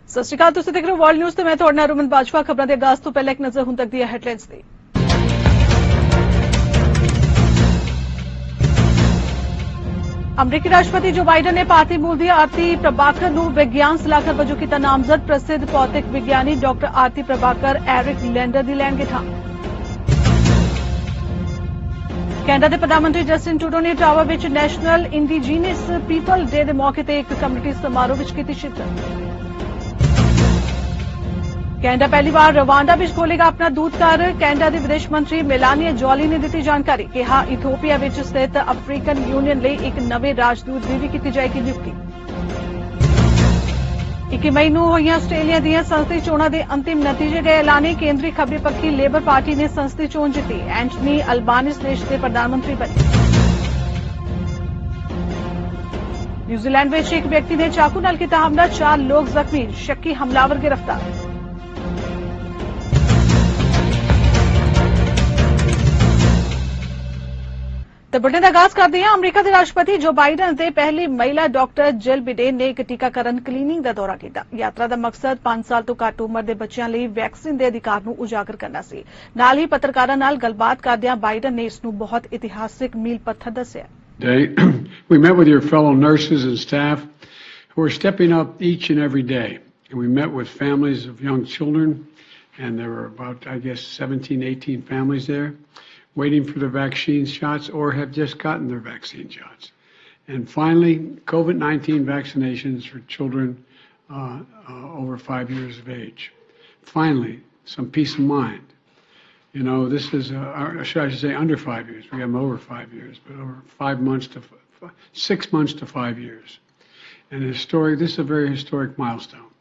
सत श्री अकाल, तुसीं देख रहे हो वर्ल्ड न्यूज़ ते मैं तुहाडे नाल रुमन बाजवा। खबरां दे आगाज़ तो पहले एक नज़र हुण तक दी हैडलाइंस दी। अमरीकी राष्ट्रपति जो बाइडन ने भारतीय मूल दी आरती प्रभाकर नूं विज्ञान सलाहकार वजों कीता नामजद। प्रसिद्ध भौतिक विज्ञानी डॉक्टर आरती प्रभाकर एरिक लैंडर दी लैणगे थां। कैनेडा के प्रधानमंत्री जस्टिन ट्रूडो ने टावर विच नैशनल इंडीजीनियस पीपल डे के मौके पर एक कम्युनिटी समारोह विच कीती शिरकत। कैनेडा पहली बार रवांडा विच खोलेगा अपना दूतघर। कैनेडा के विदेश मंत्री मेलानिया जॉली ने दी जानकारी। कहा इथोपिया विच स्थित अफ्रीकन यूनियन लिए एक नवे राजदूत की भी की जाएगी नियुक्ति। 21 मई को हुई आस्ट्रेलिया दी संसदीय चोणां के अंतिम नतीजे गए ऐलाने। केंद्रीय खब्बी पक्षी लेबर पार्टी ने संसदीय चोण जीती। एंटनी अल्बानीज देश के प्रधानमंत्री बने। न्यूजीलैंड में एक व्यक्ति ने चाकू नाल कीता हमला, 4 लोग जख्मी, शक्की हमलावर गिरफ्तार। तो बुलेटिन का आगाज करते हैं। अमरीका के राष्ट्रपति जो बाइडन ते पहली महिला डॉक्टर जिल बिडेन ने एक टीकाकरण क्लीनिक का दौरा किया। यात्रा का मकसद 5 साल तो घट उम्र के बच्चों लिए वैक्सीन के अधिकार को उजागर करना सी। नाल ही पत्रकारों नाल गलबात करदियां बाइडन ने इसनूं बहुत इतिहासिक मील पत्थर दस्सिया। We met with your fellow nurses and staff who are stepping up each and every day. And we met with families of young children, and there were about, I guess, 17, 18 families there, waiting for their vaccine shots or have just gotten their vaccine shots. And finally, COVID-19 vaccinations for children over 5 years of age. Finally, some peace of mind. You know, this is, I should say under 5 years. We have them over 5 years, but over 5 months to 6 months to 5 years. And this is a very historic milestone.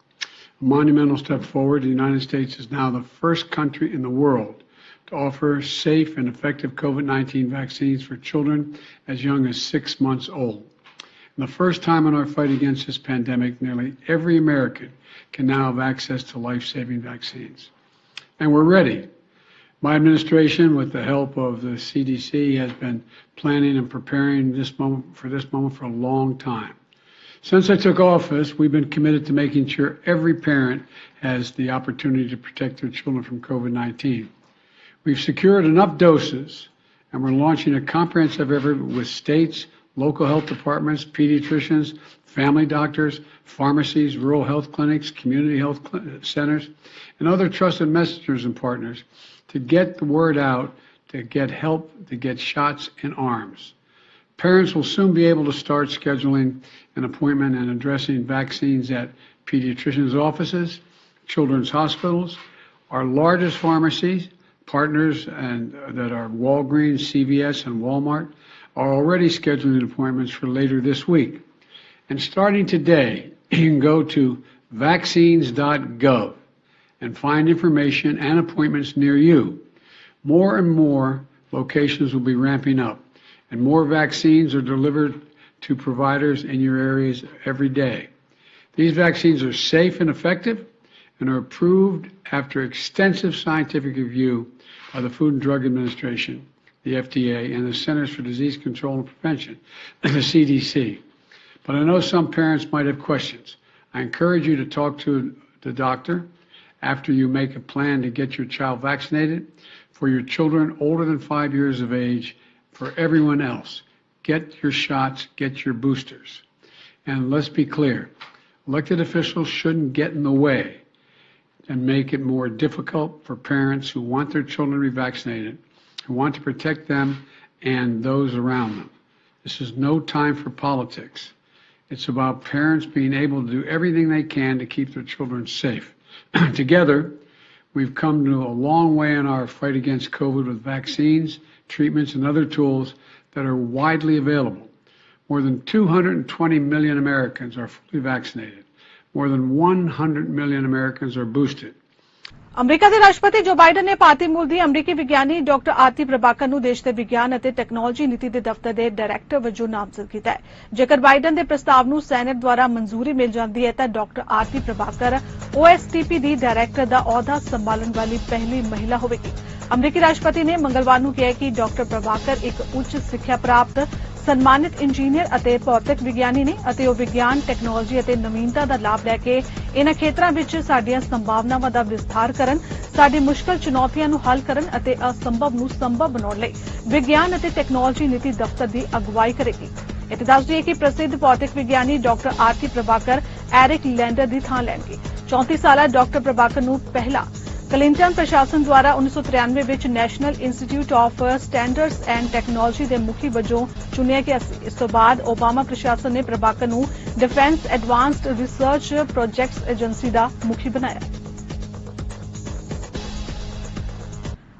A monumental step forward. The United States is now the first country in the world to offer safe and effective COVID-19 vaccines for children as young as 6 months old. And the first time in our fight against this pandemic, nearly every American can now have access to life-saving vaccines. And we're ready. My administration, with the help of the CDC, has been planning and preparing this moment for a long time. Since I took office, we've been committed to making sure every parent has the opportunity to protect their children from COVID-19. We've secured enough doses, and we're launching a comprehensive effort with states, local health departments, pediatricians, family doctors, pharmacies, rural health clinics, community health centers, and other trusted messengers and partners to get the word out, to get help, to get shots in arms. Parents will soon be able to start scheduling an appointment and addressing vaccines at pediatricians' offices, children's hospitals, our largest pharmacies, partners and that are Walgreens, CVS, and Walmart are already scheduling appointments for later this week. And starting today, you can go to vaccines.gov and find information and appointments near you. More and more locations will be ramping up, and more vaccines are delivered to providers in your areas every day. These vaccines are safe and effective and are approved after extensive scientific review by the Food and Drug Administration, the FDA, and the Centers for Disease Control and Prevention, the CDC. But I know some parents might have questions. I encourage you to talk to the doctor after you make a plan to get your child vaccinated. For your children older than 5 years of age, for everyone else, get your shots, get your boosters. And let's be clear, elected officials shouldn't get in the way and make it more difficult for parents who want their children to be vaccinated, who want to protect them and those around them. This is no time for politics. It's about parents being able to do everything they can to keep their children safe. Together, we've come to a long way in our fight against COVID with vaccines, treatments, and other tools that are widely available. More than 220 million Americans are fully vaccinated. More than 100 million Americans are boosted. अमरीका के राष्ट्रपति जो Biden ने भारतीय मूल दी अमरीकी विज्ञानी doctor आरती प्रभाकर नूं देश के विज्ञान और टैक्नोलॉजी नीति के दफ्तर के डायरैक्टर वजों नामजद किया है। जेकर बाइडन के प्रस्ताव नूं सैनेट द्वारा मंजूरी मिल जाती है तो डॉक्टर आरती प्रभाकर OSTP की डायरैक्टर का अहुदा संभालने वाली पहली महिला होगी। अमरीकी राष्ट्रपति ने मंगलवार को कहा कि डॉक्टर प्रभाकर एक उच्च शिक्षा प्राप्त ਸਨਮਾਨਿਤ ਇੰਜੀਨੀਅਰ ਅਤੇ ਭੌਤਿਕ ਵਿਗਿਆਨੀ ਨੇ ਅਤੇ ਉਹ ਵਿਗਿਆਨ, ਟੈਕਨੋਲੋਜੀ ਅਤੇ ਨਵੀਨਤਾ ਦਾ ਲਾਭ ਲੈ ਕੇ ਇਨ੍ਹਾਂ ਖੇਤਰਾਂ ਵਿੱਚ ਸਾਡੀਆਂ ਸੰਭਾਵਨਾਵਾਂ ਦਾ ਵਿਸਥਾਰ ਕਰਨ, ਸਾਡੀ ਮੁਸ਼ਕਲ ਚੁਣੌਤੀਆਂ ਨੂੰ ਹੱਲ ਕਰਨ ਅਤੇ ਅਸੰਭਵ ਨੂੰ ਸੰਭਵ ਬਣਾਉਣ ਲਈ ਵਿਗਿਆਨ ਅਤੇ ਟੈਕਨੋਲੋਜੀ ਨੀਤੀ ਦਫ਼ਤਰ ਦੀ ਅਗਵਾਈ ਕਰੇਗੀ। ਇੱਥੇ ਦੱਸ ਦਈਏ ਕਿ ਪ੍ਰਸਿੱਧ ਭੌਤਿਕ ਵਿਗਿਆਨੀ ਡਾਕਟਰ ਆਰਤੀ ਪ੍ਰਭਾਕਰ ਐਰਿਕ ਲੈਂਡਰ ਦੀ ਥਾਂ ਲੈਣਗੇ। 34 ਸਾਲਾ ਡਾਕਟਰ ਪ੍ਰਭਾਕਰ ਨੂੰ ਪਹਿਲਾਂ ਕਲਿੰਟਨ ਪ੍ਰਸ਼ਾਸਨ ਦੁਆਰਾ 1993 ਵਿੱਚ national institute of standards and technology ਦੇ ਮੁਖੀ ਵਜੋਂ ਚੁਣਿਆ ਗਿਆ ਸੀ। ਇਸ ਤੋਂ ਬਾਅਦ ਓਬਾਮਾ ਪ੍ਰਸ਼ਾਸਨ ਨੇ ਪ੍ਰਭਾਕਰ ਨੂੰ defence advanced research projects agency ਦਾ ਮੁਖੀ ਬਣਾਇਆ।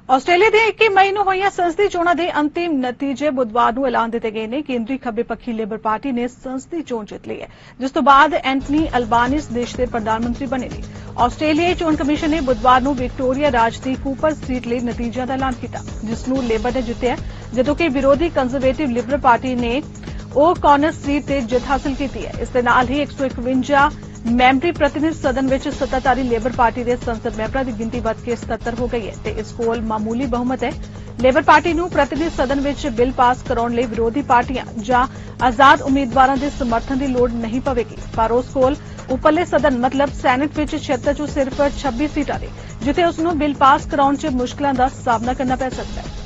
ਆਸਟ੍ਰੇਲੀਆ ਦੇ 21 ਮਈ ਨੂੰ ਹੋਈਆਂ ਸੰਸਦੀ ਚੋਣਾਂ ਦੇ ਅੰਤਿਮ ਨਤੀਜੇ ਬੁੱਧਵਾਰ ਨੂੰ ਐਲਾਨ ਦਿੱਤੇ ਗਏ ਨੇ। ਕੇਂਦਰੀ ਖੱਬੇ ਪੱਖੀ ਲੇਬਰ ਪਾਰਟੀ ਨੇ ਸੰਸਦੀ ਚੋਣ ਜਿੱਤ ਲਈ ਹੈ, ਜਿਸ ਤੋਂ ਬਾਅਦ ਐਂਟਨੀ ਅਲਬਾਨੀਜ਼ ਦੇਸ਼ ਦੇ ਪ੍ਰਧਾਨ ਮੰਤਰੀ ਬਣੇ ਨੇ। ਆਸਟ੍ਰੇਲੀਆਈ ਚੋਣ ਕਮਿਸ਼ਨ ਨੇ ਬੁੱਧਵਾਰ ਨੂੰ ਵਿਕਟੋਰੀਆ ਰਾਜ ਦੀ ਕੂਪਰ ਸੀਟ ਲਈ ਨਤੀਜਿਆਂ ਦਾ ਐਲਾਨ ਕੀਤਾ, ਜਿਸ ਨੂੰ ਲੇਬਰ ਨੇ ਜਿੱਤਿਆ, ਜਦੋਂ ਕਿ ਵਿਰੋਧੀ ਕੰਜ਼ਰਵੇਟਿਵ ਲਿਬਰਲ ਪਾਰਟੀ ਨੇ ਉਹ ਕਾਰਨਰ ਸੀਟ ਤੇ ਜਿੱਤ ਹਾਸਲ ਕੀਤੀ ਹੈ। ਇਸ ਦੇ ਨਾਲ ਹੀ 151 ਮੈਂਬਰੀ ਪ੍ਰਤੀਨਿਧ ਸਦਨ ਵਿੱਚ ਸੱਤਾਧਾਰੀ ਲੇਬਰ ਪਾਰਟੀ ਦੇ ਸੰਸਦ ਮੈਂਬਰਾਂ ਦੀ ਗਿਣਤੀ ਵੱਧ ਕੇ 77 ਹੋ ਗਈ ਹੈ ਤੇ ਇਸ ਕੋਲ ਮਾਮੂਲੀ ਬਹੁਮਤ ਹੈ। ਲੇਬਰ ਪਾਰਟੀ ਨੂੰ ਪ੍ਰਤੀਨਿਧ ਸਦਨ ਵਿੱਚ ਬਿੱਲ ਪਾਸ ਕਰਾਉਣ ਲਈ ਵਿਰੋਧੀ ਪਾਰਟੀਆਂ ਜਾਂ ਆਜ਼ਾਦ ਉਮੀਦਵਾਰਾਂ ਦੇ ਸਮਰਥਨ ਦੀ ਲੋੜ ਨਹੀਂ ਪਵੇਗੀ, ਪਰ ਉਸ ਕੋਲ ਉੱਪਰਲੇ ਸਦਨ ਮਤਲਬ ਸੈਨੇਟ ਵਿੱਚ 76 ਚੋਂ ਸਿਰਫ 26 ਸੀਟਾਂ ਨੇ, ਜਿੱਥੇ ਉਸ ਨੂੰ ਬਿੱਲ ਪਾਸ ਕਰਾਉਣ 'ਚ ਮੁਸ਼ਕਲਾਂ ਦਾ ਸਾਹਮਣਾ ਕਰਨਾ ਪੈ ਸਕਦਾ ਹੈ।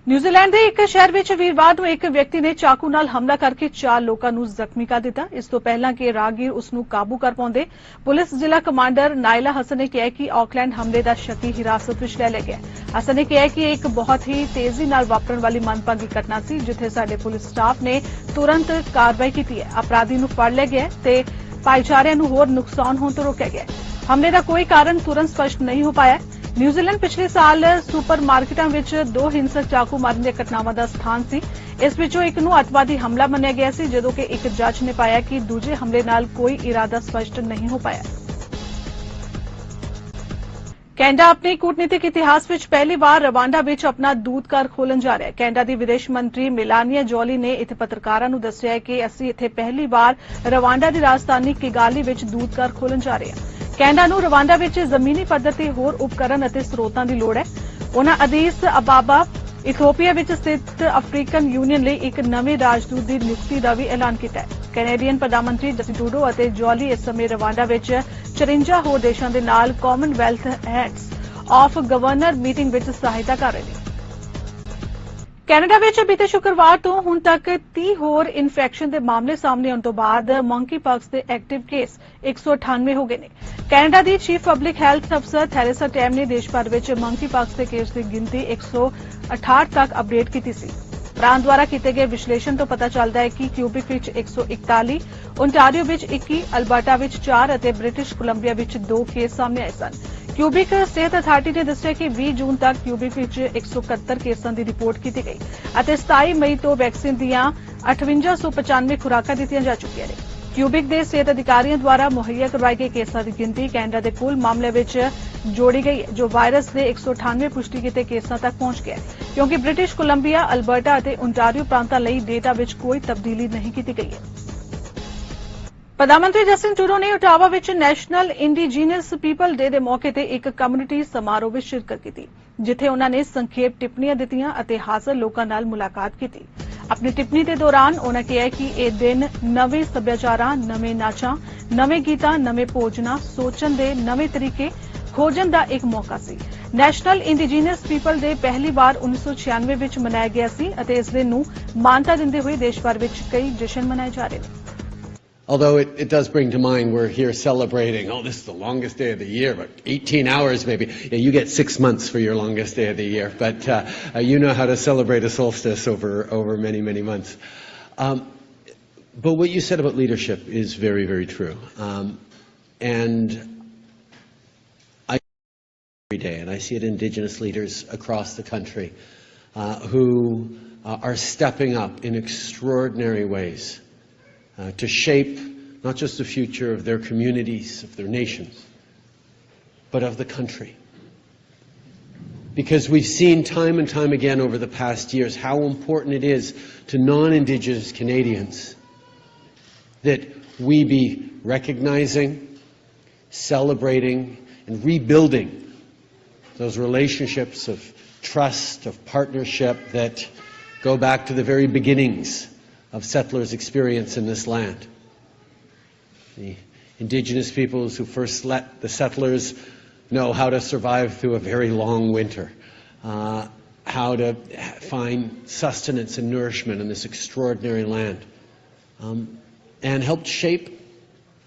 ਨਿਊਜ਼ੀਲੈਂਡ ਦੇ ਇੱਕ ਸ਼ਹਿਰ ਵਿੱਚ ਵੀਰਵਾਰ ਨੂੰ ਇੱਕ ਵਿਅਕਤੀ ਨੇ ਚਾਕੂ ਨਾਲ ਹਮਲਾ ਕਰਕੇ 4 ਲੋਕਾਂ ਨੂੰ ਜ਼ਖਮੀ ਕਰ ਦਿੱਤਾ। ਇਸ ਤੋਂ ਪਹਿਲਾਂ ਕਿ ਰਾਹਗੀਰ ਉਸ ਨੂੰ ਕਾਬੂ ਕਰ ਪਾਉਂਦੇ, ਪੁਲਿਸ ਜ਼ਿਲ੍ਹਾ ਕਮਾਂਡਰ ਨਾਇਲਾ ਹਸਨ ਨੇ ਕਿਹਾ ਕਿ ਆਕਲੈਂਡ ਹਮਲੇ ਦਾ ਸ਼ੱਕੀ ਹਿਰਾਸਤ ਵਿੱਚ ਲੈ ਲਿਆ ਗਿਆ। ਹਸਨ ਨੇ ਕਿਹਾ ਕਿ ਇਹ ਇੱਕ ਬਹੁਤ ਹੀ ਤੇਜ਼ੀ ਨਾਲ ਵਾਪਰਨ ਵਾਲੀ ਮੰਦਭਾਗੀ ਘਟਨਾ ਸੀ, ਜਿੱਥੇ ਸਾਡੇ ਪੁਲਿਸ ਸਟਾਫ ਨੇ ਤੁਰੰਤ ਕਾਰਵਾਈ ਕੀਤੀ ਹੈ। ਅਪਰਾਧੀ ਨੂੰ ਫੜ ਲਿਆ ਗਿਆ ਤੇ ਭਾਈਚਾਰਿਆਂ ਨੂੰ ਹੋਰ ਨੁਕਸਾਨ ਹੋਣ ਤੋਂ ਰੋਕਿਆ ਗਿਆ। ਹਮਲੇ ਦਾ ਕੋਈ ਕਾਰਨ ਤੁਰੰਤ ਸਪਸ਼ਟ ਨਹੀਂ ਹੋ ਪਾਇਆ। ਨਿਊਜ਼ੀਲੈਂਡ ਪਿਛਲੇ ਸਾਲ ਸੁਪਰ ਮਾਰਕੀਟਾਂ ਵਿੱਚ 2 ਹਿੰਸਕ ਚਾਕੂ ਮਾਰਨ ਦੀਆਂ ਘਟਨਾਵਾਂ ਦਾ ਸਥਾਨ ਸੀ। ਇਸ ਵਿੱਚੋਂ ਇੱਕ ਨੂੰ ਅੱਤਵਾਦੀ ਹਮਲਾ ਮੰਨਿਆ ਗਿਆ ਸੀ, ਜਦੋਂ ਕਿ ਇੱਕ ਜੱਜ ਨੇ ਪਾਇਆ ਕਿ ਦੂਜੇ ਹਮਲੇ ਨਾਲ ਕੋਈ ਇਰਾਦਾ ਸਪਸ਼ਟ ਨਹੀਂ ਹੋ ਪਾਇਆ। ਕੈਨੇਡਾ ਆਪਣੇ ਕੂਟਨੀਤਿਕ ਇਤਿਹਾਸ ਵਿੱਚ ਪਹਿਲੀ ਵਾਰ ਰਵਾਂਡਾ ਵਿੱਚ ਆਪਣਾ ਦੂਤਘਰ ਖੋਲ੍ਹਣ ਜਾ ਰਿਹਾ ਹੈ। ਕੈਨੇਡਾ ਦੀ ਵਿਦੇਸ਼ ਮੰਤਰੀ ਮੇਲਾਨੀਆ ਜੋਲੀ ਨੇ ਇੱਥੇ ਪੱਤਰਕਾਰਾਂ ਨੂੰ ਦੱਸਿਆ ਕਿ ਅਸੀਂ ਇੱਥੇ ਪਹਿਲੀ ਵਾਰ ਰਵਾਂਡਾ ਦੀ ਰਾਜਧਾਨੀ ਕਿਗਾਲੀ ਵਿੱਚ ਦੂਤਘਰ ਖੋਲ੍ਹਣ ਜਾ ਰਹੇ ਹਾਂ। ਕੈਨੇਡਾ ਨੂੰ ਰਵਾਂਡਾ ਵਿੱਚ ਜ਼ਮੀਨੀ ਪੱਧਰ ਤੇ ਹੋਰ ਉਪਕਰਨ ਅਤੇ ਸਰੋਤਾਂ ਦੀ ਲੋੜ ਹੈ। ਉਨ੍ਹਾਂ ਅਦੀਸ ਅਬਾਬਾ ਇਥੋਪੀਆ ਵਿੱਚ ਸਥਿਤ ਅਫਰੀਕਨ ਯੂਨੀਅਨ ਲਈ ਇੱਕ ਨਵੇਂ ਰਾਜਦੂਤ ਦੀ ਨਿਯੁਕਤੀ ਦਾ ਵੀ ਐਲਾਨ ਕੀਤਾ ਹੈ। ਕੈਨੇਡੀਅਨ ਪ੍ਰਧਾਨ ਮੰਤਰੀ ਜਸਟਿਨ ਟਰੂਡੋ ਅਤੇ ਜੋਲੀ ਇਸ ਸਮੇਂ ਰਵਾਂਡਾ ਵਿੱਚ 54 ਹੋਰ ਦੇਸ਼ਾਂ ਦੇ ਨਾਲ Commonwealth heads of governor meeting ਵਿੱਚ ਸਹਾਇਤਾ ਕਰ ਰਹੇ ਨੇ। ਕੈਨੇਡਾ ਵਿੱਚ ਬੀਤੇ ਸ਼ੁੱਕਰਵਾਰ ਤੋਂ ਹੁਣ ਤੱਕ 30 ਹੋਰ ਇਨਫੈਕਸ਼ਨ ਦੇ ਮਾਮਲੇ ਸਾਹਮਣੇ ਆਉਣ ਤੋਂ ਬਾਅਦ ਮੰਕੀ ਪਾਕਸ ਦੇ ਐਕਟਿਵ ਕੇਸ 198 ਹੋ ਗਏ ਨੇ। ਕੈਨੇਡਾ ਦੀ ਚੀਫ ਪਬਲਿਕ ਹੈਲਥ ਅਫਸਰ ਥੈਰੇਸਾ ਟੈਮ ਨੇ ਦੇਸ਼ ਭਰ ਵਿੱਚ ਮੰਕੀ ਪਾਕਸ ਦੇ ਕੇਸ ਦੀ ਗਿਣਤੀ 168 ਤੱਕ ਅਪਡੇਟ ਕੀਤੀ ਸੀ। ਪ੍ਰਾਂਤ ਦੁਆਰਾ ਕੀਤੇ ਗਏ ਵਿਸ਼ਲੇਸ਼ਣ ਤੋਂ ਪਤਾ ਚੱਲਦਾ ਹੈ ਕਿ ਕਿਊਬਿਕ ਵਿੱਚ 141, ਓਨਟਾਰੀਓ ਵਿੱਚ 21, ਅਲਬਰਟਾ ਵਿੱਚ 4 ਅਤੇ ਬ੍ਰਿਟਿਸ਼ ਕੋਲੰਬੀਆ ਵਿੱਚ 2 ਕੇਸ ਸਾਹਮਣੇ ਆਏ ਸਨ। ਕਿਊਬਿਕ ਸਿਹਤ ਅਥਾਰਟੀ ਨੇ ਦੱਸਿਆ ਕਿ 20 ਜੂਨ ਤੱਕ ਕਿਊਬਿਕ ਵਿੱਚ 171 ਕੇਸਾਂ ਦੀ ਰਿਪੋਰਟ ਕੀਤੀ ਗਈ ਅਤੇ 27 ਮਈ ਤੋਂ ਵੈਕਸੀਨ ਦੀਆਂ 5895 ਖੁਰਾਕਾਂ ਦਿੱਤੀਆਂ ਜਾ ਚੁੱਕੀਆਂ ਨੇ। ਕਿਊਬਿਕ ਦੇ ਸਿਹਤ ਅਧਿਕਾਰੀਆਂ ਦੁਆਰਾ ਮੁਹੱਈਆ ਕਰਵਾਏ ਗਏ ਕੇਸਾਂ ਦੀ ਗਿਣਤੀ ਕੈਨੇਡਾ ਦੇ ਕੁੱਲ ਮਾਮਲੇ ਵਿੱਚ ਜੋੜੀ ਗਈ ਹੈ, ਜੋ ਵਾਇਰਸ ਦੇ 198 ਪੁਸ਼ਟੀ ਕੀਤੇ ਕੇਸਾਂ ਤੱਕ ਪਹੁੰਚ ਗਿਆ, ਕਿਉਂਕਿ ਬ੍ਰਿਟਿਸ਼ ਕੋਲੰਬੀਆ, ਅਲਬਰਟਾ ਅਤੇ ਓਨਟਾਰੀਓ ਪ੍ਰਾਂਤਾਂ ਲਈ ਡੇਟਾ ਵਿੱਚ ਕੋਈ ਤਬਦੀਲੀ ਨਹੀਂ ਕੀਤੀ ਗਈ ਹੈ। ਪ੍ਰਧਾਨ ਮੰਤਰੀ ਜਸਟਿਨ ਟਰੂਡੋ ਨੇ ਓਟਾਵਾ ਵਿੱਚ ਨੈਸ਼ਨਲ ਇੰਡੀਜੀਨਸ ਪੀਪਲ ਡੇ ਦੇ ਮੌਕੇ ਤੇ ਇੱਕ ਕਮਿਊਨਿਟੀ ਸਮਾਰੋਹ ਵਿੱਚ ਸ਼ਿਰਕਤ ਕੀਤੀ, ਜਿੱਥੇ ਉਨ੍ਹਾਂ ਨੇ ਸੰਖੇਪ ਟਿੱਪਣੀਆਂ ਦਿੱਤੀਆਂ ਅਤੇ ਹਾਜ਼ਰ ਲੋਕਾਂ ਨਾਲ ਮੁਲਾਕਾਤ ਕੀਤੀ। ਆਪਣੀ ਟਿੱਪਣੀ ਦੇ ਦੌਰਾਨ ਉਨ੍ਹਾਂ ਕਿਹਾ ਕਿ ਇਹ ਦਿਨ ਨਵੇਂ ਸੱਭਿਆਚਾਰਾਂ, ਨਵੇਂ ਨਾਚਾਂ, ਨਵੇਂ ਗੀਤਾਂ, ਨਵੇਂ ਭੋਜਨਾਂ, ਸੋਚਣ ਦੇ ਨਵੇਂ ਤਰੀਕੇ ਖੋਜਣ ਦਾ ਇੱਕ ਮੌਕਾ ਸੀ। ਨੈਸ਼ਨਲ ਇੰਡੀਜੀਨਸ ਪੀਪਲ ਡੇ ਪਹਿਲੀ ਵਾਰ 1996 ਵਿੱਚ ਮਨਾਇਆ ਗਿਆ ਸੀ ਅਤੇ ਇਸ ਦਿਨ ਨੂੰ ਮਾਨਤਾ ਦਿੰਦੇ ਹੋਏ ਦੇਸ਼ ਭਰ ਵਿੱਚ ਕਈ ਜਸ਼ਨ ਮਨਾਏ ਜਾ ਰਹੇ ਨੇ। Although it does bring to mind, we're here celebrating, oh, this is the longest day of the year, but 18 hours maybe. Yeah, you get 6 months for your longest day of the year, but you know how to celebrate a solstice over many, many months. But what you said about leadership is very, very true. And I every day, and I see it Indigenous leaders across the country who are stepping up in extraordinary ways. To shape not just the future of their communities, of their nations, but of the country. Because we've seen time and time again over the past years how important it is to non-Indigenous Canadians that we be recognizing, celebrating, and rebuilding those relationships of trust, of partnership that go back to the very beginnings of settlers' experience in this land. The indigenous peoples who first let the settlers know how to survive through a very long winter, how to find sustenance and nourishment in this extraordinary land, and helped shape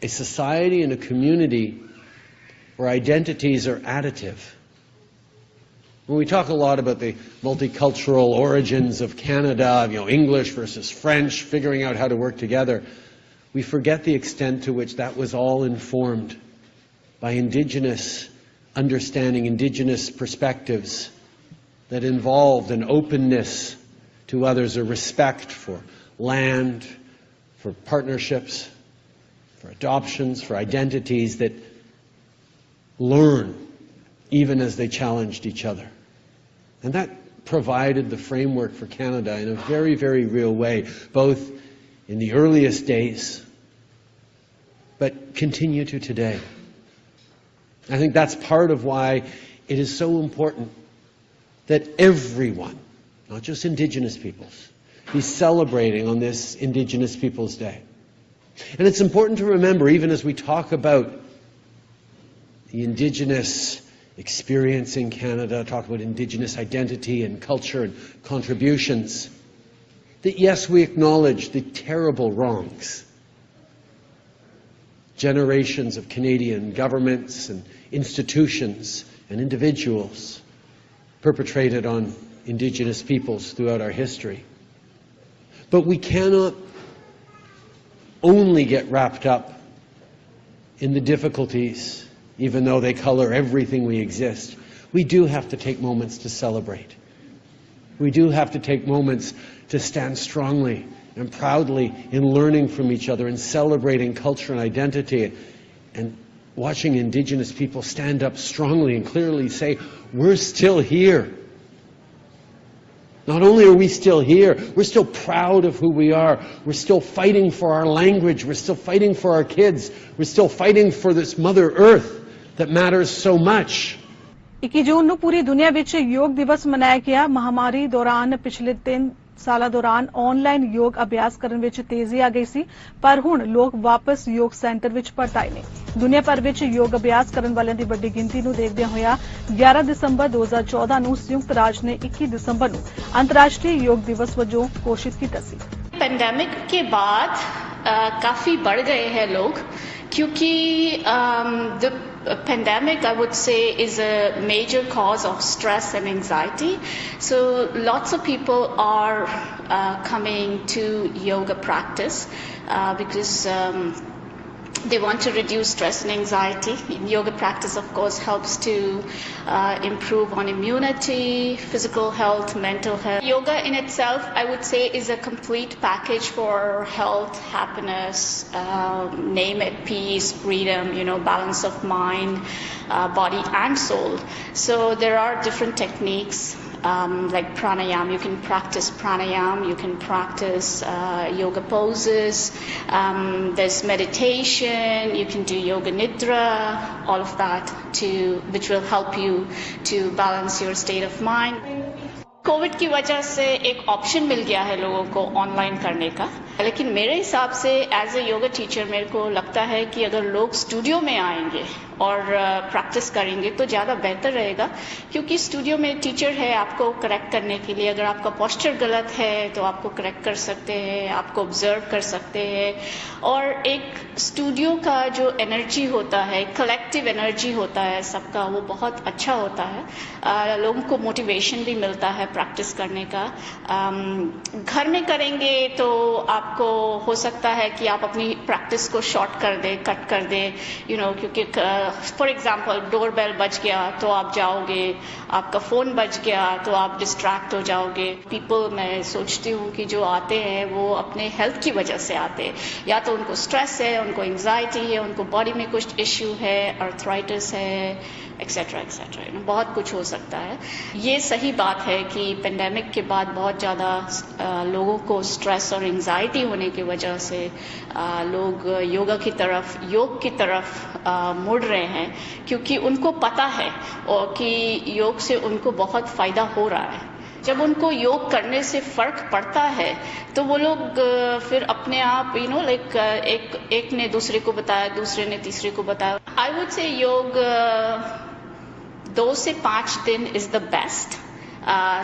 a society and a community where identities are additive. When we talk a lot about the multicultural origins of Canada, English versus French, figuring out how to work together, we forget the extent to which that was all informed by Indigenous understanding, Indigenous perspectives that involved an openness to others, a respect for land, for partnerships, for adoptions, for identities that learn even as they challenged each other. And that provided the framework for Canada in a very, very real way, both in the earliest days, but continue to today. I think that's part of why it is so important that everyone, not just Indigenous peoples, be celebrating on this Indigenous Peoples Day. And it's important to remember, even as we talk about the Indigenous experience in Canada, talk about Indigenous identity and culture and contributions, that yes, we acknowledge the terrible wrongs generations of Canadian governments and institutions and individuals perpetrated on Indigenous peoples throughout our history. But we cannot only get wrapped up in the difficulties, even though they color everything we exist. We do have to take moments to celebrate. We do have to take moments to stand strongly and proudly in learning from each other and celebrating culture and identity, and watching Indigenous people stand up strongly and clearly say, we're still here. Not only are we still here, we're still proud of who we are. We're still fighting for our language. We're still fighting for our kids. We're still fighting for this Mother Earth that matters so much. 21 ਜੂਨ ਨੂੰ ਪੂਰੀ ਦੁਨੀਆ ਵਿੱਚ ਯੋਗ ਦਿਵਸ ਮਨਾਇਆ ਗਿਆ। ਮਹਾਮਾਰੀ ਦੌਰਾਨ ਪਿਛਲੇ 3 ਸਾਲਾਂ ਦੌਰਾਨ ਆਨਲਾਈਨ ਯੋਗ ਅਭਿਆਸ ਕਰਨ ਵਿੱਚ ਤੇਜ਼ੀ ਆ ਗਈ ਸੀ, ਪਰ ਹੁਣ ਲੋਕ ਵਾਪਸ ਯੋਗ ਸੈਂਟਰ ਵਿੱਚ ਪਰਤਾਏ ਨੇ। ਦੁਨੀਆ ਭਰ ਵਿੱਚ ਯੋਗ ਅਭਿਆਸ ਕਰਨ ਵਾਲਿਆਂ ਦੀ ਵੱਡੀ ਗਿਣਤੀ ਨੂੰ ਦੇਖਦਿਆਂ ਹੋਇਆ 11 ਦਸੰਬਰ 2014 ਨੂੰ ਸੰਯੁਕਤ ਰਾਜ ਨੇ 21 ਦਸੰਬਰ ਨੂੰ ਅੰਤਰਰਾਸ਼ਟਰੀ ਯੋਗ ਦਿਵਸ ਵਜੋਂ ਘੋषित ਕੀਤਾ ਸੀ। पेंडेमिक के बाद काफ़ी बढ़ गए हैं लोग, क्योंकि the pandemic, I would say, is a major cause of stress and anxiety. So lots of people are coming to yoga practice because they want to reduce stress and anxiety. Yoga practice, of course, helps to improve on immunity, physical health, mental health. Yoga in itself, I would say, is a complete package for health, happiness, name it, peace, freedom, balance of mind, body and soul. So there are different techniques. Like pranayam, you can practice pranayam, you can practice yoga poses, there's meditation, you can do yoga nidra, all of that which will help you to balance your state of mind. Covid की वजह से एक option मिल गया है लोगों को online करने का, लेकिन मेरे हिसाब से एज ए योगा टीचर मेरे को लगता है कि अगर लोग स्टूडियो में आएंगे और प्रैक्टिस करेंगे तो ज़्यादा बेहतर रहेगा, क्योंकि स्टूडियो में टीचर है आपको करेक्ट करने के लिए। अगर आपका पोस्चर गलत है तो आपको करेक्ट कर सकते हैं, आपको ऑब्जर्व कर सकते हैं। और एक स्टूडियो का जो एनर्जी होता है, कलेक्टिव एनर्जी होता है सबका, वो बहुत अच्छा होता है। लोगों को मोटिवेशन भी मिलता है प्रैक्टिस करने का। घर में करेंगे तो आपको हो सकता है कि आप अपनी प्रैक्टिस को शॉर्ट कर दे, कट कर दे, क्योंकि फॉर एग्जांपल डोरबेल बज गया तो आप जाओगे, आपका फ़ोन बज गया तो आप डिस्ट्रैक्ट हो जाओगे। पीपल, मैं सोचती हूँ कि जो आते हैं वो अपने हेल्थ की वजह से आते हैं, या तो उनको स्ट्रेस है, उनको एंग्जाइटी है, उनको बॉडी में कुछ इश्यू है, आर्थराइटिस है, एक्सेट्रा एक्सेट्रा, बहुत कुछ हो सकता है। ये सही बात है कि पेंडेमिक के बाद बहुत ज़्यादा लोगों को स्ट्रेस और एंग्जाइटी होने की वजह से लोग योग की तरफ मुड़ रहे हैं, क्योंकि उनको पता है और कि योग से उनको बहुत फ़ायदा हो रहा है। जब उनको योग करने से फर्क पड़ता है तो वो लोग फिर अपने आप लाइक एक ने दूसरे को बताया, दूसरे ने तीसरे को बताया. आई वुड से योग 2 से 5 दिन इज द बेस्ट.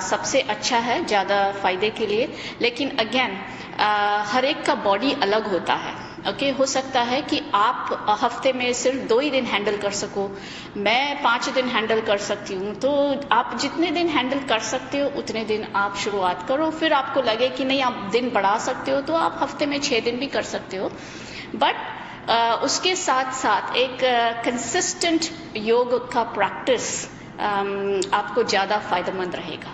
सबसे अच्छा है ज़्यादा फायदे के लिए. लेकिन अगेन हर एक का बॉडी अलग होता है. ओके, हो सकता है कि आप हफ्ते में सिर्फ 2 ही दिन हैंडल कर सको, मैं 5 दिन हैंडल कर सकती हूँ. तो आप जितने दिन हैंडल कर सकते हो उतने दिन आप शुरुआत करो. फिर आपको लगे कि नहीं आप दिन बढ़ा सकते हो तो आप हफ्ते में 6 दिन भी कर सकते हो. बट उसके साथ साथ एक कंसिस्टेंट योग का प्रैक्टिस आपको ज़्यादा फायदेमंद रहेगा.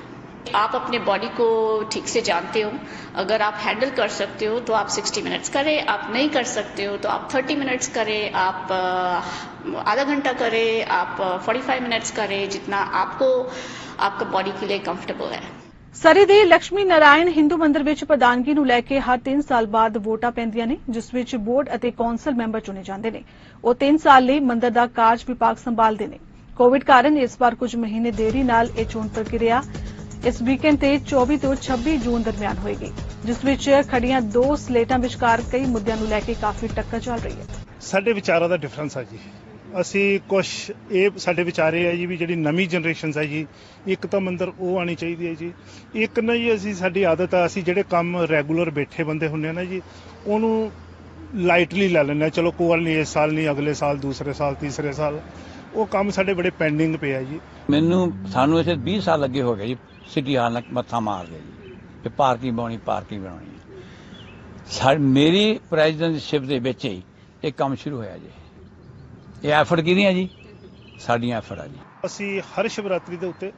आप अपने बॉडी को ठीक से जानते हो. अगर आप हैंडल कर सकते हो तो आप 60 मिनट्स करें, आप नहीं कर सकते हो तो आप 30 मिनट्स करें, आप आधा घंटा करें, आप 45 मिनट्स करें, जितना आपका बॉडी के लिए कंफर्टेबल है. ਸਰੀ ਦੇ ਲక్ష్ਮੀ ਨਾਰਾਇਣ ਹਿੰਦੂ ਮੰਦਿਰ ਵਿੱਚ ਪ੍ਰਧਾਨਗੀ ਨੂੰ ਲੈ ਕੇ ਹਰ 3 ਸਾਲ ਬਾਅਦ ਵੋਟਾਂ ਪੈਂਦੀਆਂ ਨੇ, ਜਿਸ ਵਿੱਚ ਬੋਰਡ ਅਤੇ ਕੌਂਸਲ ਮੈਂਬਰ ਚੁਣੇ ਜਾਂਦੇ ਨੇ. ਉਹ 3 ਸਾਲ ਲਈ ਮੰਦਿਰ ਦਾ ਕਾਰਜ ਵਿਭਾਗ ਸੰਭਾਲਦੇ ਨੇ. ਕੋਵਿਡ ਕਾਰਨ ਇਸ ਵਾਰ ਕੁਝ ਮਹੀਨੇ ਦੇਰੀ ਨਾਲ ਇਹ ਚੋਣ ਪ੍ਰਕਿਰਿਆ ਇਸ ਵੀਕਐਂਡ ਤੇ 24 ਤੋਂ 26 ਜੂਨ ਦਰਮਿਆਨ ਹੋਏਗੀ, ਜਿਸ ਵਿੱਚ ਖੜੀਆਂ 2 ਸਲੇਟਾਂ ਵਿਚਕਾਰ ਕਈ ਮੁੱਦਿਆਂ ਨੂੰ ਲੈ ਕੇ ਕਾਫੀ ਟੱਕਰ ਚੱਲ ਰਹੀ ਹੈ. ਸਾਡੇ ਵਿਚਾਰਾਂ ਦਾ ਡਿਫਰੈਂਸ ਹੈ ਜੀ. ਅਸੀਂ ਕੁਝ ਇਹ ਸਾਡੇ ਵਿਚਾਰੇ ਹੈ ਜੀ ਵੀ ਜਿਹੜੀ ਨਵੀਂ ਜਨਰੇਸ਼ਨਸ ਹੈ ਜੀ, ਇੱਕ ਤਾਂ ਮੰਦਰ ਉਹ ਆਣੀ ਚਾਹੀਦੀ ਹੈ ਜੀ. ਇੱਕ ਨਾ ਜੀ ਅਸੀਂ ਸਾਡੀ ਆਦਤ ਆ, ਅਸੀਂ ਜਿਹੜੇ ਕੰਮ ਰੈਗੂਲਰ ਬੈਠੇ ਬੰਦੇ ਹੁੰਦੇ ਆ ਨਾ ਜੀ, ਉਹਨੂੰ ਲਾਈਟਲੀ ਲੈ ਲੈਂਦੇ ਹਾਂ. ਚਲੋ ਕੋਈ ਨਹੀਂ, ਇਸ ਸਾਲ ਨਹੀਂ, ਅਗਲੇ ਸਾਲ, ਦੂਸਰੇ ਸਾਲ, ਤੀਸਰੇ ਸਾਲ. ਉਹ ਕੰਮ ਸਾਡੇ ਬੜੇ ਪੈਂਡਿੰਗ ਪਏ ਆ ਜੀ. ਸਾਨੂੰ ਇੱਥੇ 20 ਸਾਲ ਲੱਗੇ ਹੋ ਗਏ ਜੀ ਸਿਟੀ ਹਾਲ ਨਾਲ ਮੱਥਾ ਮਾਰਦੇ ਜੀ ਕਿ ਪਾਰਕਿੰਗ ਬਣਾਉਣੀ. ਮੇਰੀ ਪ੍ਰੈਜ਼ੀਡੈਂਟਸ਼ਿਪ ਦੇ ਵਿੱਚ ਹੀ ਇਹ ਕੰਮ ਸ਼ੁਰੂ ਹੋਇਆ ਜੀ. ਇਹ ਐਫਰਟ ਕਿਹਦੀਆਂ ਜੀ? ਸਾਡੀਆਂ ਐਫਰਟ ਆ ਜੀ. ਅਸੀਂ ਹਰ ਸ਼ਿਵਰਾਤਰੀ ਦੇ ਉੱਤੇ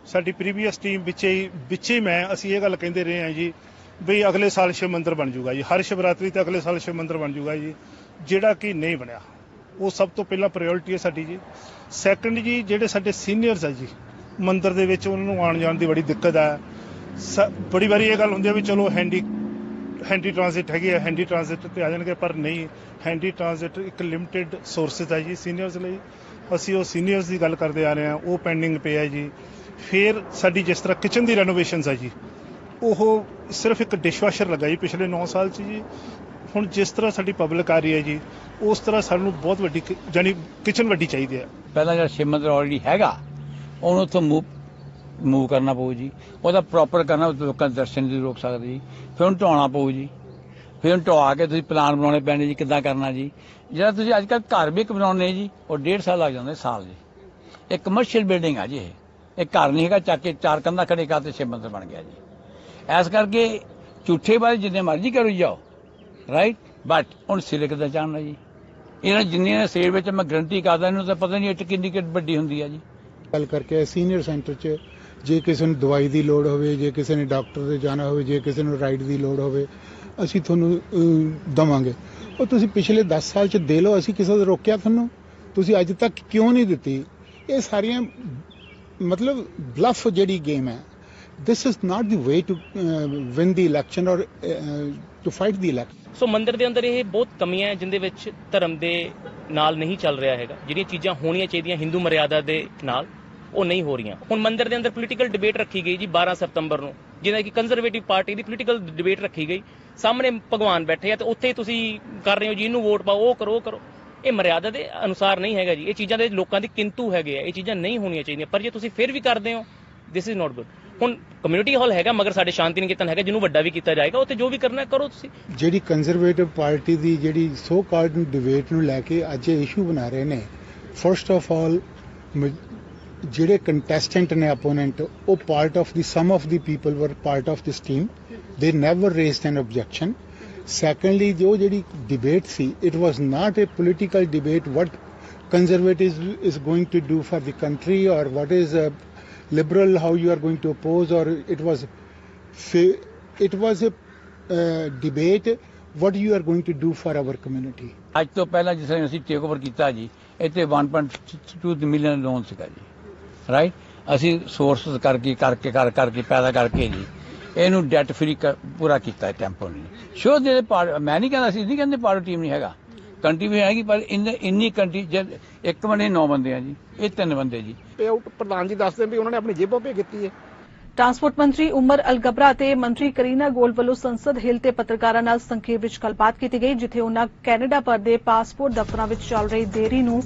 ਸਾਡੀ ਪ੍ਰੀਵੀਅਸ ਟੀਮ ਵਿੱਚ ਹੀ ਅਸੀਂ ਇਹ ਗੱਲ ਕਹਿੰਦੇ ਰਹੇ ਹਾਂ ਜੀ ਵੀ ਅਗਲੇ ਸਾਲ ਸ਼ਿਵ ਮੰਦਿਰ ਬਣ ਜੂਗਾ ਜੀ. ਹਰ ਸ਼ਿਵਰਾਤਰੀ ਤੇ ਅਗਲੇ ਸਾਲ ਸ਼ਿਵ ਮੰਦਿਰ ਬਣ ਜੂਗਾ ਜੀ. ਜਿਹੜਾ ਕਿ ਨਹੀਂ ਬਣਿਆ, ਉਹ ਸਭ ਤੋਂ ਪਹਿਲਾਂ ਪ੍ਰਾਇੋਰਟੀ ਹੈ ਸਾਡੀ ਜੀ. ਸੈਕੰਡ ਜੀ, ਜਿਹੜੇ ਸਾਡੇ ਸੀਨੀਅਰਸ ਆ ਜੀ ਮੰਦਿਰ ਦੇ ਵਿੱਚ, ਉਹਨਾਂ ਨੂੰ ਆਉਣ ਜਾਣ ਦੀ ਬੜੀ ਦਿੱਕਤ ਹੈ. ਬੜੀ ਵਾਰੀ ਇਹ ਗੱਲ ਹੁੰਦੀ ਹੈ ਵੀ ਚਲੋ ਹੈਂਡੀ ਟ੍ਰਾਂਜ਼ਿਟ ਹੈਗੀ ਹੈ, ਹੈਂਡੀ ਟ੍ਰਾਂਜ਼ਿਟ ਤੇ ਆ ਜਾਣਗੇ, ਪਰ ਨਹੀਂ. ਹੈਂਡੀ ਟ੍ਰਾਂਜ਼ਿਟ ਇੱਕ ਲਿਮਿਟਿਡ ਸੋਰਸਿਸ ਹੈ ਜੀ ਸੀਨੀਅਰਸ ਲਈ. ਅਸੀਂ ਉਹ ਸੀਨੀਅਰਸ ਦੀ ਗੱਲ ਕਰਦੇ ਆ ਰਹੇ ਹਾਂ, ਉਹ ਪੈਂਡਿੰਗ ਪਏ ਹੈ ਜੀ. ਫਿਰ ਸਾਡੀ ਜਿਸ ਤਰ੍ਹਾਂ ਕਿਚਨ ਦੀ ਰੈਨੋਵੇਸ਼ਨਸ ਹੈ ਜੀ, ਉਹ ਸਿਰਫ ਇੱਕ ਡਿਸ਼ਵਾਸ਼ਰ ਲੱਗਾ ਜੀ ਪਿਛਲੇ 9 ਸਾਲ 'ਚ ਜੀ. ਹੁਣ ਜਿਸ ਤਰ੍ਹਾਂ ਸਾਡੀ ਪਬਲਿਕ ਆ ਰਹੀ ਹੈ ਜੀ, ਉਸ ਤਰ੍ਹਾਂ ਸਾਨੂੰ ਬਹੁਤ ਵੱਡੀ ਜਾਨੀ ਕਿਚਨ ਵੱਡੀ ਚਾਹੀਦੀ ਹੈ. ਪਹਿਲਾਂ ਜਿਹੜਾ ਸ਼ਿਵ ਮੰਦਿਰ ਆਲਰੇਡੀ ਹੈਗਾ ਉਹਨੂੰ ਉੱਥੋਂ ਮੂਵ ਕਰਨਾ ਪਊ ਜੀ. ਉਹਦਾ ਪ੍ਰੋਪਰ ਕਰਨਾ, ਲੋਕਾਂ ਦੇ ਦਰਸ਼ਨ ਨਹੀਂ ਰੋਕ ਸਕਦੇ ਜੀ. ਫਿਰ ਉਹਨੂੰ ਢਾਉਣਾ ਪਊ ਜੀ. ਫਿਰ ਉਹਨੂੰ ਢਵਾ ਕੇ ਤੁਸੀਂ ਪਲਾਨ ਬਣਾਉਣੇ ਪੈਣੇ ਜੀ, ਕਿੱਦਾਂ ਕਰਨਾ ਜੀ. ਜਿਹੜਾ ਤੁਸੀਂ ਅੱਜ ਕੱਲ੍ਹ ਘਰ ਵੀ ਇੱਕ ਬਣਾਉਂਦੇ ਜੀ, ਉਹ 1.5 ਸਾਲ ਲੱਗ ਜਾਂਦੇ, ਸਾਲ ਜੀ. ਇਹ ਕਮਰਸ਼ੀਅਲ ਬਿਲਡਿੰਗ ਆ ਜੀ. ਇਹ ਘਰ ਨਹੀਂ ਹੈਗਾ ਚੱਕ ਕੇ 4 ਕੰਧਾਂ ਖੜੇ ਕਰਤੇ ਸ਼ਿਵ ਮੰਦਿਰ ਬਣ ਗਿਆ ਜੀ. ਇਸ ਕਰਕੇ ਝੂਠੇ ਬਾਰੇ ਜਿੰਨੇ ਮਰਜ਼ੀ ਕਰੋ ਜਾਓ, ਰਾਈਟ, ਬਟ ਹੁਣ ਸਿਰੇ ਕਿੱਦਾਂ ਚਾਹਣਾ ਜੀ. ਇਹਨਾਂ ਜਿੰਨੀਆਂ ਸੇਰ ਵਿੱਚ ਮੈਂ ਗਰੰਟੀ ਕਰਦਾ, ਇਹਨੂੰ ਤਾਂ ਪਤਾ ਨਹੀਂ ਇੱਟ ਕਿੰਨੀ ਕਿ ਵੱਡੀ ਹੁੰਦੀ ਆ ਜੀ. ਗੱਲ ਕਰਕੇ ਸੀਨੀਅਰ ਸੈਂਟਰ 'ਚ ਜੇ ਕਿਸੇ ਨੂੰ ਦਵਾਈ ਦੀ ਲੋੜ ਹੋਵੇ, ਜੇ ਕਿਸੇ ਨੇ ਡਾਕਟਰ ਦੇ ਜਾਣਾ ਹੋਵੇ, ਜੇ ਕਿਸੇ ਨੂੰ ਰਾਈਡ ਦੀ ਲੋੜ ਹੋਵੇ, ਅਸੀਂ ਤੁਹਾਨੂੰ ਦੇਵਾਂਗੇ. ਉਹ ਤੁਸੀਂ ਪਿਛਲੇ 10 ਸਾਲ 'ਚ ਦੇ ਲਓ, ਅਸੀਂ ਕਿਸੇ ਤੋਂ ਰੋਕਿਆ ਤੁਹਾਨੂੰ? ਤੁਸੀਂ ਅੱਜ ਤੱਕ ਕਿਉਂ ਨਹੀਂ ਦਿੱਤੀ? ਇਹ ਸਾਰੀਆਂ ਮਤਲਬ ਬਲਫ ਜਿਹੜੀ ਗੇਮ ਹੈ. This is not the way to win the election ਔਰ ਟੂ ਫਾਈਟ ਦੀ ਇਲੈਕਸ਼ਨ. ਸੋ ਮੰਦਿਰ ਦੇ ਅੰਦਰ ਇਹ ਬਹੁਤ ਕਮੀਆਂ ਹੈ ਜਿੰਦੇ ਵਿੱਚ ਧਰਮ ਦੇ ਨਾਲ ਨਹੀਂ ਚੱਲ ਰਿਹਾ ਹੈਗਾ. ਜਿਹੜੀਆਂ ਚੀਜ਼ਾਂ ਹੋਣੀਆਂ ਚਾਹੀਦੀਆਂ ਹਿੰਦੂ ਮਰਿਆਦਾ ਦੇ ਨਾਲ, ਉਹ ਨਹੀਂ ਹੋ ਰਹੀਆਂ. ਹੁਣ ਮੰਦਿਰ ਦੇ ਅੰਦਰ ਪੋਲੀਟੀਕਲ ਡਿਬੇਟ ਰੱਖੀ ਗਈ ਜੀ 12 ਸਤੰਬਰ ਨੂੰ, ਜਿਹਦਾ ਕਿ ਕੰਜ਼ਰਵੇਟਿਵ ਪਾਰਟੀ ਦੀ ਪੋਲੀਟੀਕਲ ਡਿਬੇਟ ਰੱਖੀ ਗਈ. ਸਾਹਮਣੇ ਭਗਵਾਨ ਬੈਠੇ ਆ ਤੇ ਉੱਥੇ ਤੁਸੀਂ ਕਰ ਰਹੇ ਹੋ ਜੀ ਇਹਨੂੰ ਵੋਟ ਪਾਓ, ਉਹ ਕਰੋ, ਉਹ ਕਰੋ. ਇਹ ਮਰਿਆਦਾ ਦੇ ਅਨੁਸਾਰ ਨਹੀਂ ਹੈਗਾ ਜੀ. ਇਹ ਚੀਜ਼ਾਂ ਦੇ ਲੋਕਾਂ ਦੀ ਕਿੰਤੂ ਹੈਗੇ ਆ. ਇਹ ਚੀਜ਼ਾਂ ਨਹੀਂ ਹੋਣੀਆਂ ਚਾਹੀਦੀਆਂ. ਪਰ ਜੇ ਤੁਸੀਂ ਫਿਰ ਵੀ ਕਰਦੇ ਹੋ, ਦਿਸ ਇਜ਼ ਨਾਟ ਗੁੱਡ. ਹੁਣ ਕਮਿਊਨਿਟੀ ਹਾਲ ਹੈਗਾ, ਮਗਰ ਸਾਡੇ ਸ਼ਾਂਤੀ ਨਿਕੇਤਨ ਹੈਗਾ, ਜਿਹਨੂੰ ਵੱਡਾ ਵੀ ਕੀਤਾ ਜਾਏਗਾ. ਉੱਥੇ ਜੋ ਵੀ ਕਰਨਾ ਕਰੋ ਤੁਸੀਂ. ਜਿਹੜੀ ਕੰਜ਼ਰਵੇਟਿਵ ਪਾਰਟੀ ਦੀ ਜਿਹੜੀ ਸੋ ਕਾਲਡ ਡਿਬੇਟ ਨੂੰ ਲੈ ਕੇ ਅੱਜ ਇਹ ਇਸ਼ੂ ਬਣਾ ਰਹੇ ਨੇ, ਫਰਸਟ ਆਫ ਆਲ ਜਿਹੜੇ ਕੰਟੈਸਟੈਂਟ ਨੇ ਆਪੋਨੈਂਟ, ਉਹ part of the some of the people were part of this team. They never raised an objection. Secondly, ਜੋ ਜਿਹੜੀ ਡਿਬੇਟ ਸੀ, it was not a political debate what conservative is going to do for the country, or what is liberal, how you are going to oppose, or it was a debate what you are going to do for our community. ਅੱਜ ਤੋਂ ਪਹਿਲਾਂ ਜਿਸ ਤਰ੍ਹਾਂ ਅਸੀਂ take over ਕੀਤਾ ਜੀ, ਇੱਥੇ 1.2 million loan ਸੀਗਾ ਜੀ, ਰਾਈਟ. ਅਸੀਂ ਸੋਰਸ ਕਰਕੇ ਪੈਦਾ ਕਰਕੇ ਜੀ ਇਹਨੂੰ ਡੈਟ ਫਰੀ ਪੂਰਾ ਕੀਤਾ ਟੈਂਪੋਰਰੀ. ਸ਼ੋ ਦੇ ਮੈਂ ਨਹੀਂ ਕਹਿੰਦਾ, ਅਸੀਂ ਨਹੀਂ ਕਹਿੰਦੇ ਪਾਰਟੀ ਟੀਮ ਨਹੀਂ ਹੈਗਾ, ਕੰਟਰੀ ਵੀ ਹੈਗੀ, ਪਰ ਇੰਨੀ ਕੰਟਰੀ ਇੱਕ ਬੰਦੇ 9 ਬੰਦੇ ਆ ਜੀ, ਇਹ 3 ਬੰਦੇ ਜੀ. ਪੇ ਆਊਟ ਪ੍ਰਧਾਨ ਜੀ ਦੱਸਦੇ ਵੀ ਉਹਨਾਂ ਨੇ ਆਪਣੀ ਜੇਬੋਂ ਪੇ ਕੀਤੀ ਹੈ. ट्रांसपोर्ट मंत्री उमर अलगबरा ते मंत्री करीना गोल्ड ਵੱਲੋਂ संसद हिल ते पत्रकारां नाल संखेप विच गलबात कीती गई जिथे उन्हां कैनेडा भर दे पासपोर्ट दफ्तरां विच चल रही देरी नूं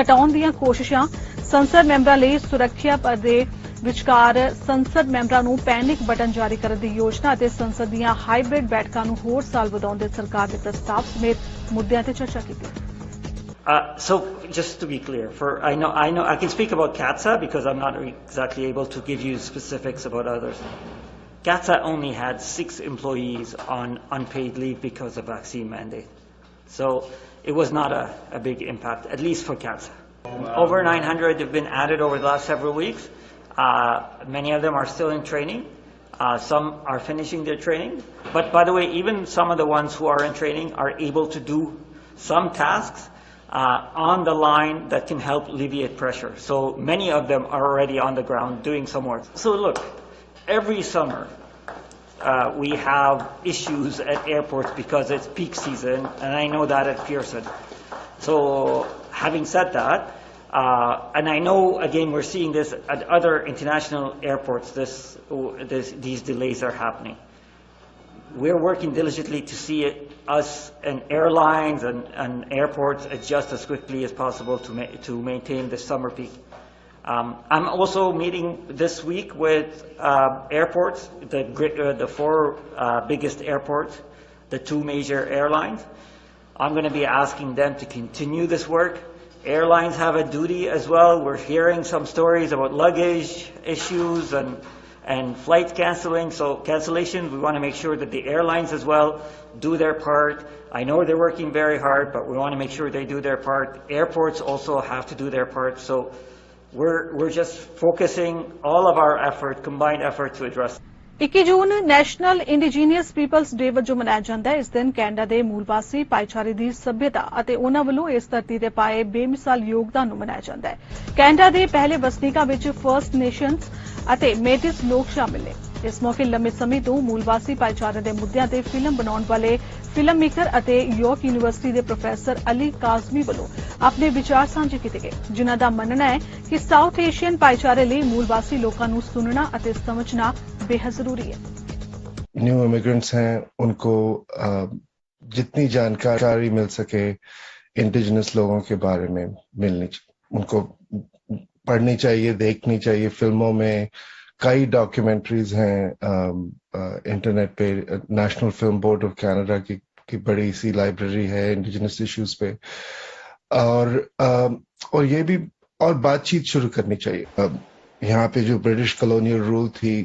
घटाउण दीआं कोशिशां संसद मैंबरां लई सुरੱਖਿਆ भर दे विचकार संसद मैंबरां नूं पैनिक बटन जारी करन दी योजना ਅਤੇ संसद दीआं हाईब्रिड बैठकां नूं होर साल ਵਧਾਉਣ ਦੇ सरकार दे प्रस्ताव समेत मुद्दिआं ते चर्चा कीती। So just to be clear, I know I can speak about CATSA because I'm not exactly able to give you specifics about others. CATSA only had 6 employees on unpaid leave because of vaccine mandate. So it was not a big impact, at least for CATSA. Over 900 have been added over the last several weeks. Many of them are still in training. Some are finishing their training. But by the way, even some of the ones who are in training are able to do some tasks on the line that can help alleviate pressure. So many of them are already on the ground doing some work. So look, every summer we have issues at airports because it's peak season, and I know that at Pearson. So having said that, and I know again we're seeing this at other international airports, these delays are happening. We're working diligently to see us and airlines and airports adjust as quickly as possible to maintain the summer peak. I'm also meeting this week with airports, the 4 biggest airports, the 2 major airlines. I'm going to be asking them to continue this work. Airlines have a duty as well. We're hearing some stories about luggage issues and flight canceling. So cancellation, we want to make sure that the airlines as well do their part. I know they're working very hard, but we want to make sure they do their part. Airports also have to do their part. So we're just focusing all of our effort, combined effort to address. 21 June National Indigenous Peoples Day ਵਜੋਂ ਮਨਾਇਆ ਜਾਂਦਾ ਹੈ। ਇਸ ਦਿਨ Canada ਦੇ ਮੂਲਵਾਸੀ ਭਾਈਚਾਰੇ ਦੀ ਸੱਭਿਅਤਾ ਅਤੇ ਉਹਨਾਂ ਵੱਲੋਂ ਇਸ ਧਰਤੀ ਤੇ ਪਾਏ ਬੇਮਿਸਾਲ ਯੋਗਦਾਨ ਨੂੰ ਮਨਾਇਆ ਜਾਂਦਾ ਹੈ। ਕੈਨੇਡਾ ਦੇ ਪਹਿਲੇ ਵਸਨੀਕਾਂ ਵਿੱਚ ਫਰਸਟ ਨੇਸ਼ਨਸ ਅਤੇ ਮੇਟਿਸ ਲੋਕ ਸ਼ਾਮਿਲ ਨੇ। ਇਸ ਮੌਕੇ ਲੰਮੇ ਸਮੇਂ ਤੋਂ ਮੂਲਵਾਸੀ ਭਾਈਚਾਰੇ ਦੇ ਮੁੱਦਿਆਂ ਤੇ ਫਿਲਮ ਬਣਾਉਣ ਵਾਲੇ ਫਿਲਮ ਮੇਕਰ ਅਤੇ ਯਾਰਕ ਯੂਨੀਵਰਸਿਟੀ ਦੇ ਪ੍ਰੋਫੈਸਰ ਅਲੀ ਕਾਜ਼ਮੀ ਵੱਲੋਂ ਆਪਣੇ ਵਿਚਾਰ ਸਾਂਝੇ ਕੀਤੇ ਗਏ, ਜਿਨ੍ਹਾਂ ਦਾ ਮੰਨਣਾ ਹੈ ਕਿ ਸਾਊਥ ਏਸ਼ੀਅਨ ਭਾਈਚਾਰੇ ਲਈ ਮੂਲਵਾਸੀ ਲੋਕਾਂ ਨੂੰ ਸੁਣਨਾ ਅਤੇ ਸਮਝਣਾ बेहद जरूरी है। न्यू इमिग्रेंट्स हैं, उनको जितनी जानकारी मिल सके इंडिजिनस लोगों के बारे में उनको पढ़नी चाहिए, देखनी चाहिए। फिल्मों में कई डॉक्यूमेंट्रीज हैं इंटरनेट पे। National film board of Canada की बड़ी सी लाइब्रेरी है इंडिजिनस इश्यूज पे, और ये भी और बातचीत शुरू करनी चाहिए। यहाँ पे जो ब्रिटिश कॉलोनियल रूल थी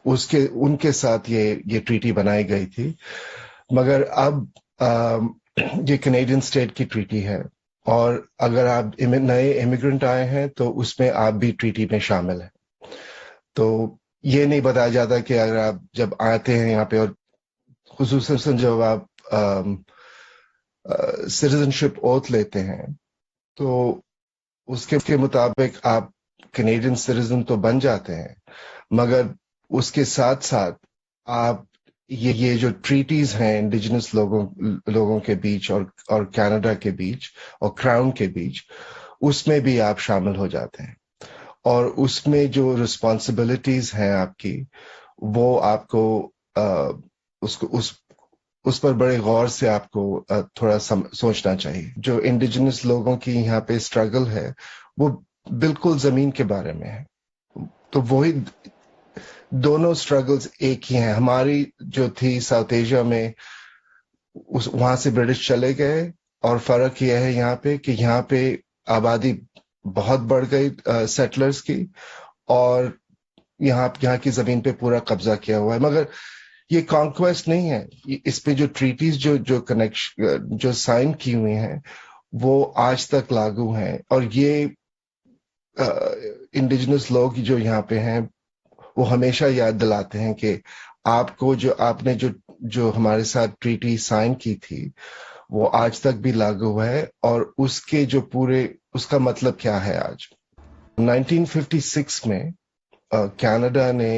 उनके साथ ये ट्रीटी बनाई गई थी, मगर अब ये कैनेडियन स्टेट की ट्रीटी है, और अगर आप नए इमिग्रेंट आए हैं तो उसमें आप भी ट्रीटी में शामिल हैं। तो ये नहीं बताया जाता कि अगर आप जब आते हैं यहाँ पे, और खुसूसन जब आप सिटीजनशिप ओथ लेते हैं, तो उसके मुताबिक आप कैनेडियन सिटीजन तो बन जाते हैं, मगर उसके साथ साथ आप ये जो ट्रीटीज हैं इंडिजिनस लोगों के बीच और कनाडा के बीच और क्राउन के बीच, उसमें भी आप शामिल हो जाते हैं, और उसमें जो रिस्पॉन्सिबिलिटीज हैं आपकी, वो आपको उस पर बड़े गौर से आपको थोड़ा सोचना चाहिए। जो इंडिजिनस लोगों की यहाँ पे स्ट्रगल है वो बिल्कुल जमीन के बारे में है, तो वही दोनों स्ट्रगल्स एक ही हैं। हमारी जो थी साउथ एशिया में, वहां से ब्रिटिश चले गए, और फर्क यह है यहाँ पे कि यहाँ पे आबादी बहुत बढ़ गई सेटलर्स की, और यहाँ की जमीन पे पूरा कब्जा किया हुआ है। मगर ये कॉन्क्वेस्ट नहीं है, इस पे जो ट्रीटीज जो कनेक्शन जो साइन की हुई हैं वो आज तक लागू हैं, और ये इंडिजिनस लोग जो यहाँ पे हैं वो हमेशा याद दिलाते हैं कि आपको आपने जो हमारे साथ ट्रीटी साइन की थी वो आज तक भी लागू है, और उसके उसका मतलब क्या है आज। 1956 में कनाडा ने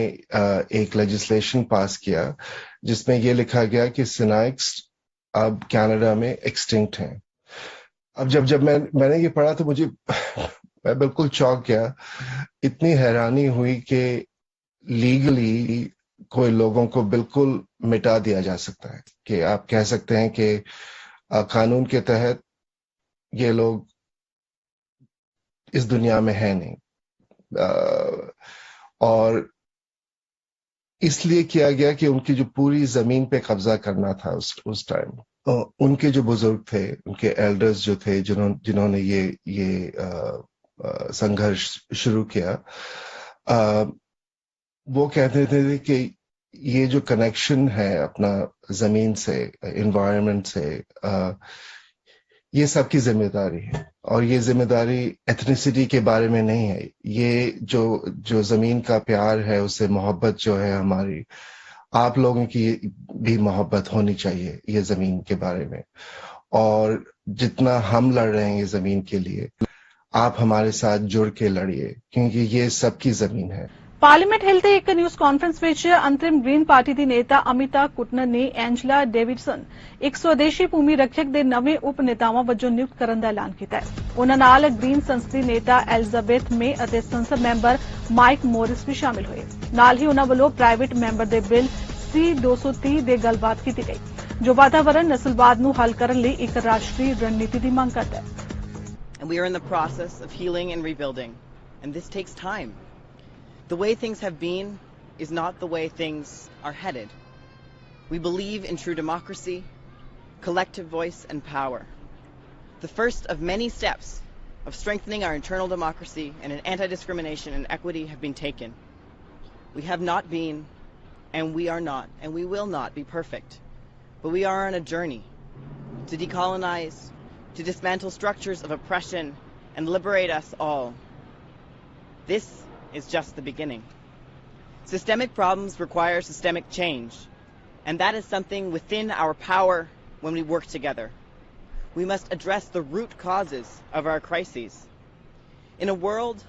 एक लेजिस्लेशन पास किया जिसमें ये लिखा गया कि सिनाइक्स अब कनाडा में एक्सटिंक्ट हैं। अब जब मैंने ये पढ़ा तो मैं बिल्कुल चौंक गया। इतनी हैरानी हुई कि लीगली कोई लोगों को बिल्कुल मिटा दिया जा सकता है, कि आप कह सकते हैं कि कानून के तहत ये लोग इस दुनिया में है नहीं। और इसलिए किया गया कि उनकी जो पूरी जमीन पे कब्जा करना था उस टाइम, उनके जो बुजुर्ग थे, उनके एल्डर्स जो थे, जिन्होंने ये संघर्ष शुरू किया, वो कहते थे कि ये जो कनेक्शन है अपना जमीन से, एनवायरनमेंट से, ये सबकी जिम्मेदारी है। और ये जिम्मेदारी एथनिसिटी के बारे में नहीं है। ये जो जमीन का प्यार है, उससे मोहब्बत जो है हमारी, आप लोगों की भी मोहब्बत होनी चाहिए ये जमीन के बारे में। और जितना हम लड़ रहे हैं ये जमीन के लिए, आप हमारे साथ जुड़ के लड़िए, क्योंकि ये सबकी जमीन है। पार्लीमेंट हिल ते एक न्यूज़ कॉन्फ्रेंस विच अंतरिम ग्रीन पार्टी दी नेता अमिता कुटनर ने एंजला डेविडसन एक स्वदेशी भूमि रक्षक दे नवे उप नेतावां वजों नियुक्त करन दा ऐलान कीता है। उन्हां नाल ग्रीन संसदी नेता एलिजाबेथ मे अते संसद मैंबर माइक मोरिस भी शामिल होए। नाल ही उन्हां वल्लों प्राइवेट मैंबर दे बिल C-230 दे गलबात कीती गई, जो वातावरण नस्लवाद नूं हल करन लई एक राष्ट्रीय रणनीति दी मंग करदा है। And we are in the process of healing and rebuilding, and this takes time. The way things have been is not the way things are headed. We believe in true democracy, collective voice and power. The first of many steps of strengthening our internal democracy and in anti-discrimination and equity have been taken. We have not been, and we are not, and we will not be perfect, but we are on a journey to decolonize, to dismantle structures of oppression and liberate us all. This is just the beginning. Systemic problems require systemic change, and that is something within our power when we work together. We must address the root causes of our crises. In a world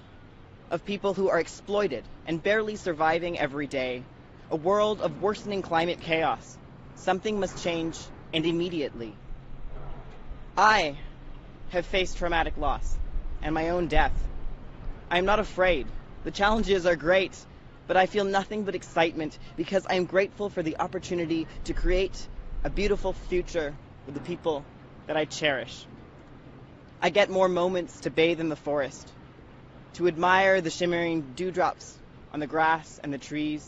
of people who are exploited and barely surviving every day, a world of worsening climate chaos, something must change, and immediately. I have faced traumatic loss and my own death. I am not afraid. The challenges are great, but I feel nothing but excitement because I am grateful for the opportunity to create a beautiful future with the people that I cherish. I get more moments to bathe in the forest, to admire the shimmering dewdrops on the grass and the trees,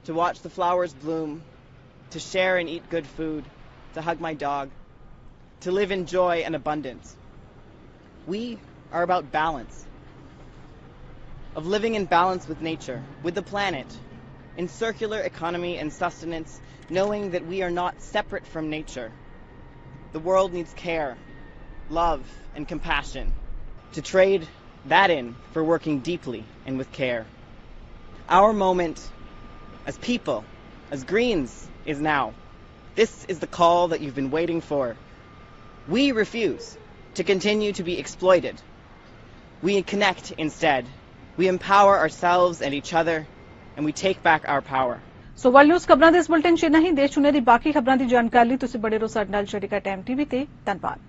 to watch the flowers bloom, to share and eat good food, to hug my dog, to live in joy and abundance. We are about balance, of living in balance with nature, with the planet, in circular economy and sustenance, knowing that we are not separate from nature. The world needs care, love, and compassion. To trade that in for working deeply and with care. Our moment as people, as Greens, is now. This is the call that you've been waiting for. We refuse to continue to be exploited. We connect instead. We empower ourselves and each other, and we take back our power. So world news ਖਬਰਾਂ ਦੇ ਇਸ bulletin 'ਚ ਨਹੀਂ, ਦੇਸ਼ ਦੁਨੀਆ ਦੀ ਬਾਕੀ ਖਬਰਾਂ ਦੀ ਜਾਣਕਾਰੀ ਲਈ ਤੁਸੀਂ ਬਣੇ ਰਹੋ ਸਾਡੇ ਨਾਲ ਚੜ੍ਹਦੀਕਲਾ ਟਾਈਮ TV ਤੇ। ਧੰਨਵਾਦ।